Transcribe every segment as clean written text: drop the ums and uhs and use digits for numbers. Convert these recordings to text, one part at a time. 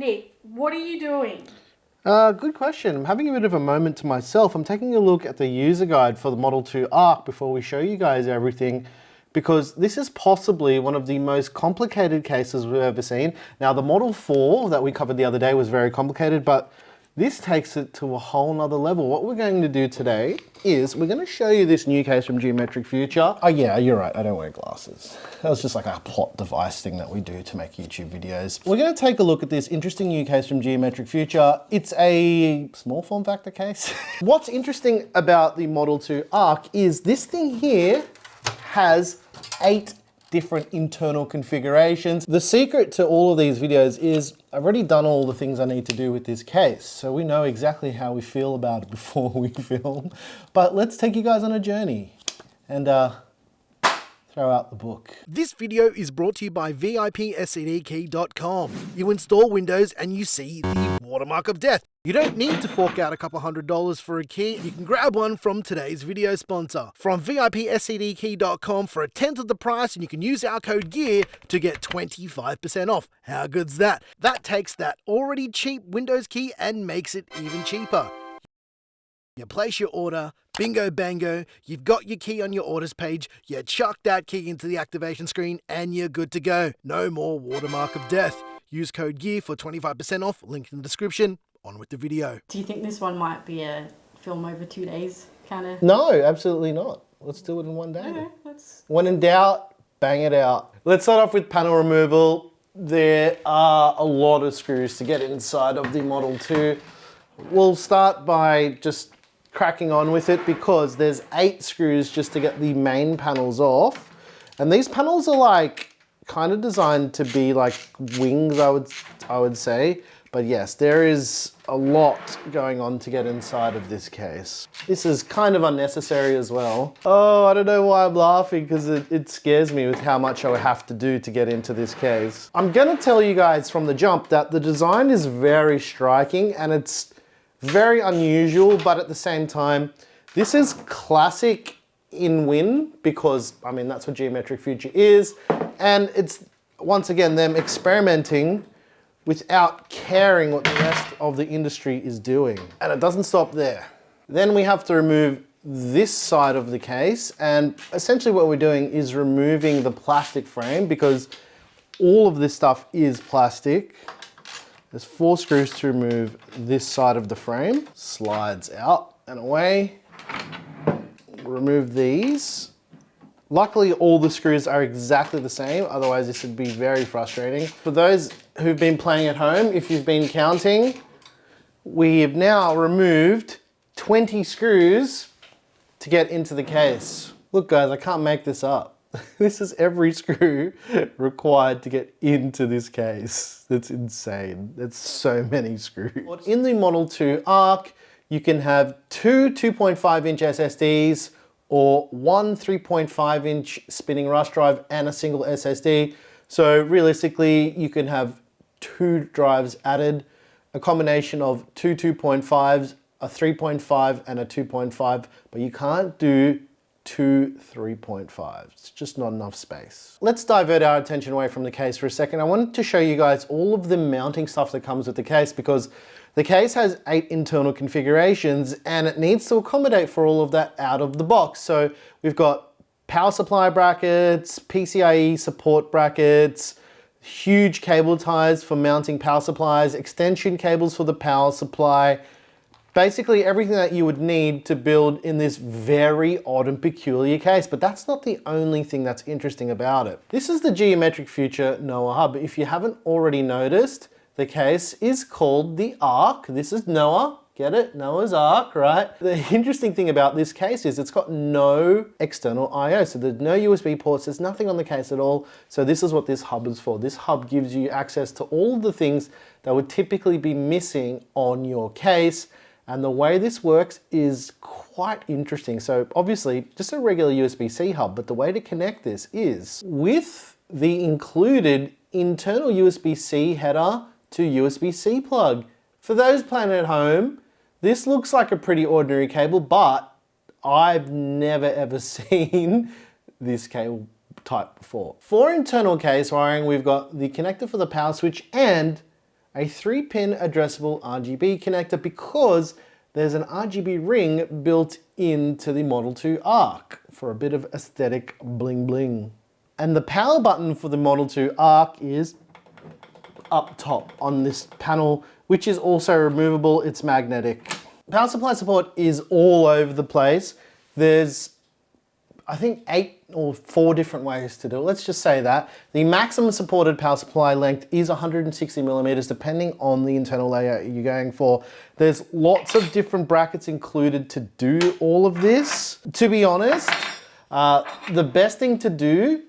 Nick, what are you doing? Good question. I'm having a bit of a moment to myself. I'm taking a look at the user guide for the Model 2 Arc before we show you guys everything, because this is possibly one of the most complicated cases we've ever seen. Now, the Model 4 that we covered the other day was very complicated, but this takes it to a whole nother level. What we're going to do today is we're going to show you this new case from Geometric Future. Oh yeah, you're right, I don't wear glasses. That was just like a plot device thing that we do to make YouTube videos. We're going to take a look at this interesting new case from Geometric Future. It's a small form factor case. What's interesting about the Model 2 Arc is this thing here has 8 different internal configurations. The secret to all of these videos is I've already done all the things I need to do with this case, so we know exactly how we feel about it before we film. But let's take you guys on a journey and throw out the book. This video is brought to you by VIPSCDKey.com. You install Windows and you see the watermark of death. You don't need to fork out a couple $100 for a key. You can grab one from today's video sponsor. From VIPSCDKey.com for a tenth of the price, and you can use our code GEAR to get 25% off. How good's that? That takes that already cheap Windows key and makes it even cheaper. You place your order, bingo bango, you've got your key on your orders page, you chuck that key into the activation screen and you're good to go. No more watermark of death. Use code GEAR for 25% off, link in the description. On with the video. Do you think this one might be a film over 2 days kind of? No, absolutely not. Let's do it in one day. Okay, when in doubt, bang it out. Let's start off with panel removal. There are a lot of screws to get inside of the Model 2. We'll start by just cracking on with it because there's 8 screws just to get the main panels off. And these panels are like kind of designed to be like wings, I would say. But yes, there is a lot going on to get inside of this case. This is kind of unnecessary as well. Oh, I don't know why I'm laughing, because it scares me with how much I would have to do to get into this case. I'm gonna tell you guys from the jump that the design is very striking and it's very unusual, but at the same time, this is classic in Win, because I mean, that's what Geometric Future is. And it's, once again, them experimenting without caring what the rest of the industry is doing. And it doesn't stop there. Then we have to remove this side of the case, and essentially what we're doing is removing the plastic frame, because all of this stuff is plastic. There's 4 screws to remove this side of the frame. Slides out and away. Remove these. Luckily, all the screws are exactly the same, otherwise this would be very frustrating. For those who've been playing at home, if you've been counting, we have now removed 20 screws to get into the case. Look guys, I can't make this up. This is every screw required to get into this case. That's insane. That's so many screws. In the Model 2 Arc, you can have 2 2.5-inch SSDs, or 1 3.5-inch spinning rush drive and a single SSD. So realistically, you can have 2 drives added, a combination of 2 2.5s, a 3.5 and a 2.5, but you can't do 2 3.5s. It's just not enough space. Let's divert our attention away from the case for a second. I wanted to show you guys all of the mounting stuff that comes with the case, because the case has 8 internal configurations and it needs to accommodate for all of that out of the box. So we've got power supply brackets, PCIe support brackets, huge cable ties for mounting power supplies, extension cables for the power supply, basically everything that you would need to build in this very odd and peculiar case. But that's not the only thing that's interesting about it. This is the Geometric Future Noah Hub. If you haven't already noticed, the case is called the Arc. This is Noah, get it? Noah's Ark, right? The interesting thing about this case is it's got no external I/O, so there's no USB ports, there's nothing on the case at all. So this is what this hub is for. This hub gives you access to all the things that would typically be missing on your case. And the way this works is quite interesting. So obviously just a regular USB-C hub, but the way to connect this is with the included internal USB-C header to USB-C plug. For those playing at home, this looks like a pretty ordinary cable, but I've never ever seen this cable type before. For internal case wiring, we've got the connector for the power switch and a 3-pin addressable RGB connector because there's an RGB ring built into the Model 2 Arc for a bit of aesthetic bling bling. And the power button for the Model 2 Arc is up top on this panel, which is also removable. It's magnetic. Power supply support is all over the place. There's, I think, 8 or 4 different ways to do it. Let's just say that. The maximum supported power supply length is 160 millimeters, depending on the internal layout you're going for. There's lots of different brackets included to do all of this. To be honest, the best thing to do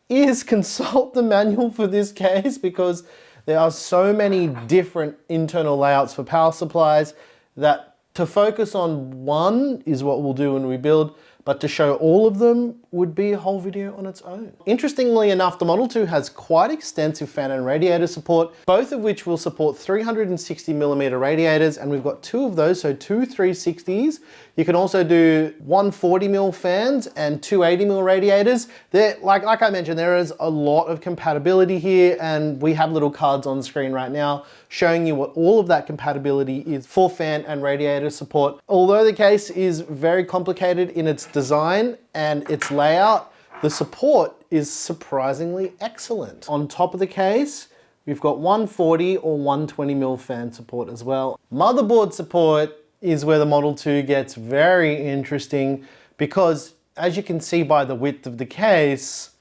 is consult the manual for this case, because there are so many different internal layouts for power supplies that to focus on one is what we'll do when we build, but to show all of them would be a whole video on its own. Interestingly enough, the Model 2 has quite extensive fan and radiator support, both of which will support 360 millimeter radiators, and we've got 2 of those, so 2 360s. You can also do 140 mil fans and 280 mil radiators. Like I mentioned, there is a lot of compatibility here, and we have little cards on screen right now showing you what all of that compatibility is for fan and radiator support. Although the case is very complicated in its design and its layout, the support is surprisingly excellent. On top of the case, we've got 140 or 120 mil fan support as well. Motherboard support is where the Model 2 gets very interesting, because as you can see by the width of the case,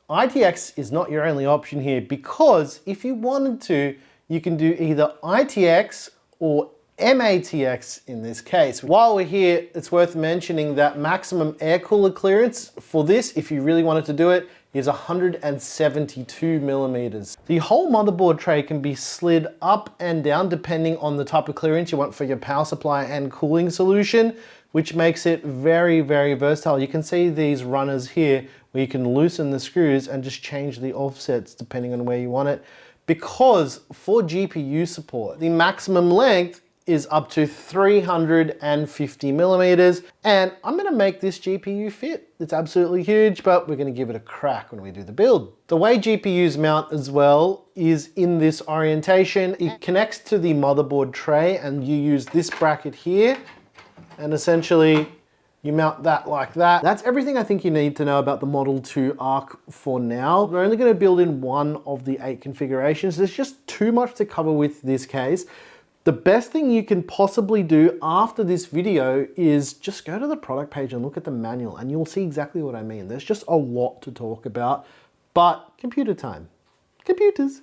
ITX is not your only option here, because if you wanted to, you can do either ITX or MATX in this case. While we're here, it's worth mentioning that maximum air cooler clearance for this, if you really wanted to do it, is 172 millimeters. The whole motherboard tray can be slid up and down depending on the type of clearance you want for your power supply and cooling solution, which makes it very, very versatile. You can see these runners here where you can loosen the screws and just change the offsets depending on where you want it. Because for GPU support, the maximum length is up to 350 millimeters, and I'm gonna make this GPU fit. It's absolutely huge, but we're gonna give it a crack when we do the build. The way GPUs mount as well is in this orientation. It connects to the motherboard tray, and you use this bracket here, and essentially you mount that like that. That's everything I think you need to know about the Model 2 Arc for now. We're only gonna build in one of the 8 configurations. There's just too much to cover with this case. The best thing you can possibly do after this video is just go to the product page and look at the manual, and you'll see exactly what I mean. There's just a lot to talk about, but computer time. Computers.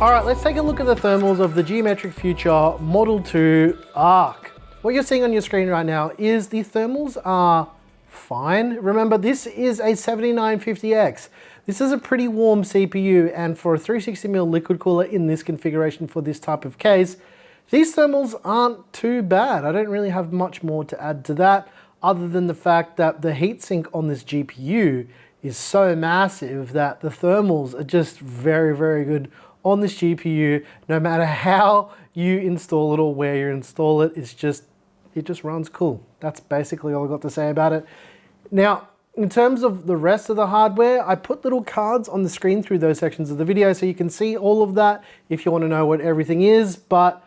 All right, let's take a look at the thermals of the Geometric Future Model 2 Arc. What you're seeing on your screen right now is the thermals are fine. Remember, this is a 7950X. This is a pretty warm CPU, and for a 360mm liquid cooler in this configuration for this type of case, these thermals aren't too bad. I don't really have much more to add to that, other than the fact that the heatsink on this GPU is so massive that the thermals are just very, very good on this GPU. No matter how you install it or where you install it, it just runs cool. That's basically all I've got to say about it. Now, in terms of the rest of the hardware, I put little cards on the screen through those sections of the video so you can see all of that if you want to know what everything is. But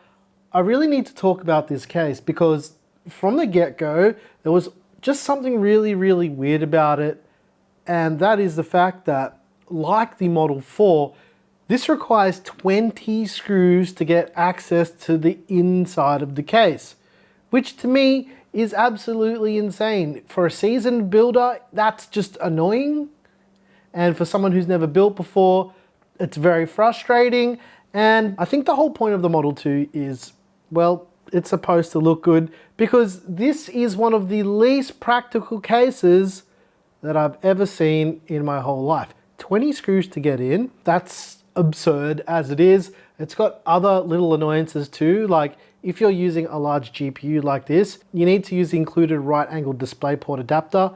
I really need to talk about this case because from the get-go, there was just something really, really weird about it. And that is the fact that, like the Model 4, this requires 20 screws to get access to the inside of the case, which to me is absolutely insane. For a seasoned builder, that's just annoying. And for someone who's never built before, it's very frustrating. And I think the whole point of the Model 2 is, well, it's supposed to look good because this is one of the least practical cases that I've ever seen in my whole life. 20 screws to get in, that's absurd as it is. It's got other little annoyances too, like if you're using a large GPU like this, you need to use the included right angled DisplayPort adapter,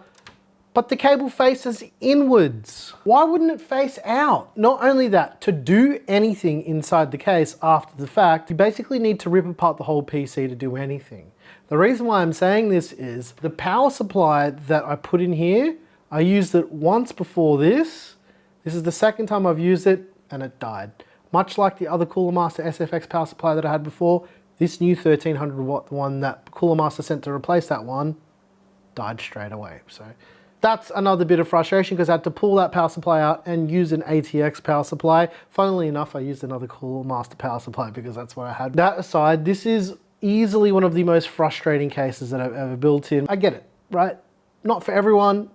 but the cable faces inwards. Why wouldn't it face out? Not only that, to do anything inside the case after the fact, you basically need to rip apart the whole PC to do anything. The reason why I'm saying this is the power supply that I put in here, I used it once before this. This is the second time I've used it and it died. Much like the other Cooler Master SFX power supply that I had before, this new 1300 watt one that Cooler Master sent to replace that one died straight away. So that's another bit of frustration because I had to pull that power supply out and use an ATX power supply. Funnily enough, I used another Cooler Master power supply because that's what I had. That aside, this is easily one of the most frustrating cases that I've ever built in. I get it, right? Not for everyone.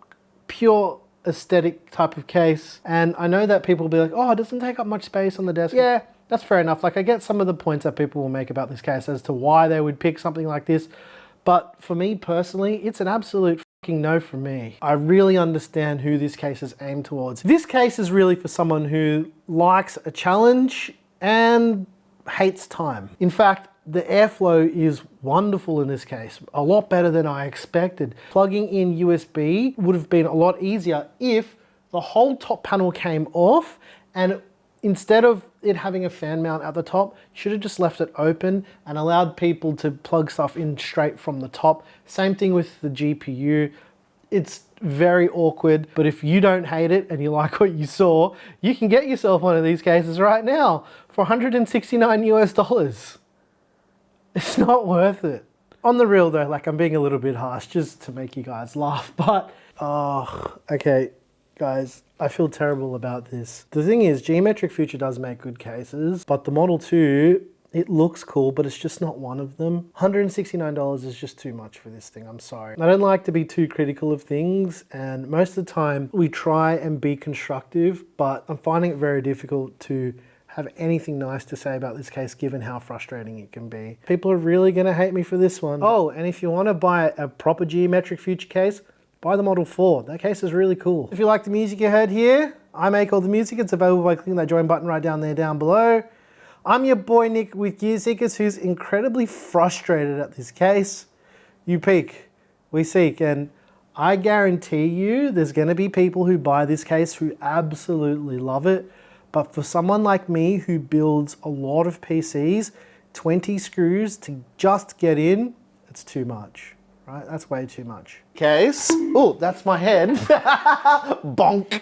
Pure aesthetic type of case, and I know that people will be like, oh, it doesn't take up much space on the desk. Yeah, that's fair enough. Like, I get some of the points that people will make about this case as to why they would pick something like this, but for me personally, it's an absolute fucking no from me. I really understand who this case is aimed towards. This case is really for someone who likes a challenge and hates time. In fact, the airflow is wonderful in this case, a lot better than I expected. Plugging in USB would have been a lot easier if the whole top panel came off and instead of it having a fan mount at the top, you should have just left it open and allowed people to plug stuff in straight from the top. Same thing with the GPU. It's very awkward, but if you don't hate it and you like what you saw, you can get yourself one of these cases right now for $169 US. It's not worth it. On the real though, like I'm being a little bit harsh just to make you guys laugh, but okay, guys, I feel terrible about this. The thing is, Geometric Future does make good cases, but the Model 2, it looks cool, but it's just not one of them. $169 is just too much for this thing, I'm sorry. I don't like to be too critical of things, and most of the time we try and be constructive, but I'm finding it very difficult to have anything nice to say about this case given how frustrating it can be. People are really gonna hate me for this one. Oh, and if you wanna buy a proper Geometric Future case, buy the Model 4. That case is really cool. If you like the music you heard here, I make all the music. It's available by clicking that join button right down there down below. I'm your boy Nick with Gear Seekers, who's incredibly frustrated at this case. You peak, we seek, and I guarantee you there's gonna be people who buy this case who absolutely love it. But for someone like me who builds a lot of PCs, 20 screws to just get in, it's too much, right? That's way too much. Case, oh, that's my head. Bonk.